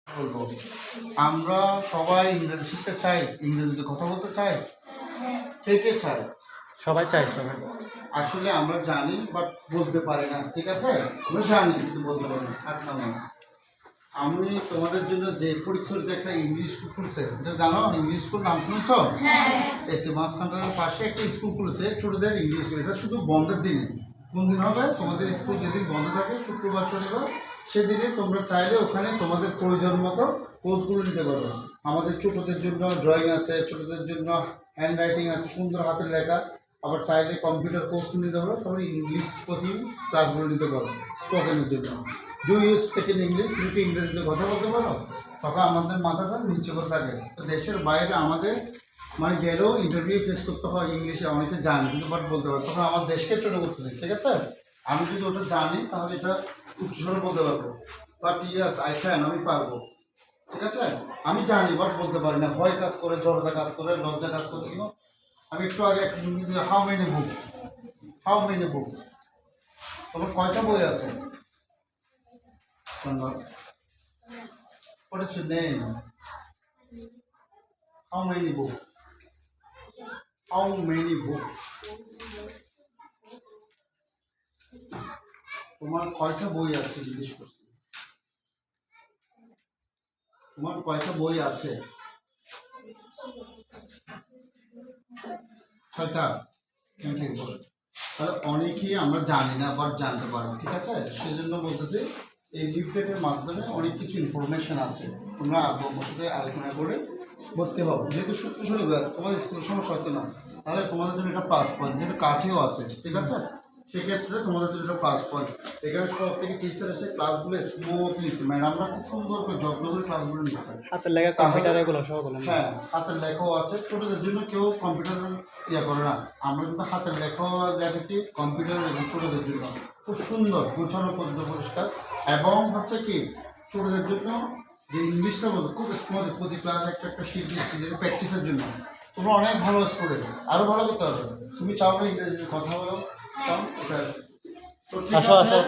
বলবো আমরা সবাই ইংরেজি শিখতে চাই, ইংরেজিতে কথা বলতে চাই। কে কে চাই? সবাই চাই, সবাই। আসলে আমরা জানি বাট বলতে পারি না, ঠিক আছে? আমরা জানি কিন্তু বলতে পারি না। আমি তোমাদের জন্য যে পরিচয় একটা ইংলিশ স্কুল খুলছে, এটা জানো? ইংলিশ স্কুল নাম শুনেছ? এসি মাঝখানটার পাশে একটা স্কুল খুলেছে ছোটদের ইংলিশ স্কুল। এটা শুধু বন্ধের দিনে। কোন দিন হবে? তোমাদের স্কুল যেদিন বন্ধ থাকে, শুক্রবার শনিবার, সেদিনে তোমরা চাইলে ওখানে তোমাদের প্রয়োজন মতো কোর্সগুলো নিতে পারো। আমাদের ছোটদের জন্য ড্রয়িং আছে, ছোটদের জন্য হ্যান্ড রাইটিং আছে, সুন্দর হাতের লেখা। আবার চাইলে কম্পিউটার কোর্স নিতে পারো, তারপরে ইংলিশ প্রতি ক্লাসগুলো নিতে পারো স্পোকেনের জন্য। Do you speak in English? তুমি কি ইংরেজিতে কথা বলতে পারো? তখন আমাদের মাথাটা নিচে করে থাকে। তো দেশের বাইরে আমাদের মানে গেলেও ইন্টারভিউ ফেস করতে হয় ইংলিশে, অনেকে জানে কিন্তু বাট বলতে পারে, তখন আমার দেশকে ছোটো করতেছে, ঠিক আছে? আমি যদি ওটা জানি তাহলে এটা উচ্চস্বরে বলতে পারবো, বাট ইয়াস আই ক্যান, আমি পারবো, ঠিক আছে? আমি জানি বাট বলতে পারি না, ভয় কাজ করে, জড়তা কাজ করে, লজ্জা কাজ করছিল। আমি একটু আগে একটা ইংরেজি, how many book, how many book, তোমার কয়টা বই আছে? What is your name? How many books? How many books? তোমার কয়টা বই আছে জিজ্ঞেস করছি। তোমার কয়টা বই আছে? 6টা। তাহলে অনেকেই আমরা জানি না বাট জানতে পারবো, ঠিক আছে? সেজন্য বলতেছি এই লিফলেটের মাধ্যমে অনেক কিছু ইনফরমেশন আছে, তোমরা আগ্রহের সাথে আলোচনা করে ভর্তি হবো। যেহেতু সূত্র শনিবার তোমাদের স্কুলের সমস্যা হচ্ছে না, তাহলে তোমাদের জন্য একটা প্লাস পয়েন্ট, যেহেতু কাছেও আছে, ঠিক আছে? সেক্ষেত্রে তোমাদের জন্য একটা প্লাস পয়েন্ট। এখানে সব থেকে টিচার এসে ক্লাসগুলো স্মুথলি নিচ্ছে, ম্যাডামরা খুব সুন্দর করে যত্ন করে ক্লাসগুলো নিচ্ছে। হাতের লেখা কম্পিউটার এগুলো সব বলেন। হ্যাঁ, হাতের লেখাও আছে। ছোটদের জন্য কেউ কম্পিউটার ইয়ে করে না, আমরা কিন্তু হাতের লেখাও লেখেছি কম্পিউটার এবং ছোটদের জন্য খুব সুন্দর গোছানো পর্যন্ত পরিষ্কার। এবং হচ্ছে কি ছোটদের জন্য যে ইংলিশটা বলবো খুব স্মুথ, প্রতি ক্লাস একটা একটা শিট দিচ্ছি যেটা প্র্যাকটিসের জন্য। তোমরা অনেক ভালো স্টুডেন্ট, আরও ভালো করতে হবে। তুমি চাও না ইংরেজিতে কথা বলো? চাও? এটা তো ঠিক আছে।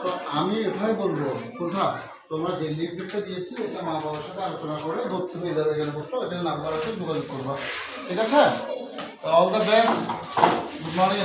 তো আমি এটাই বলবো, কোথা তোমরা যে লিফলেটটা দিয়েছি এটা মা বাবার সাথে আলোচনা করে ভর্তি হয়ে যাবে, এখানে বসতো, এটার নাম্বার আছে, যোগাযোগ করবা, ঠিক আছে? All the best, good morning.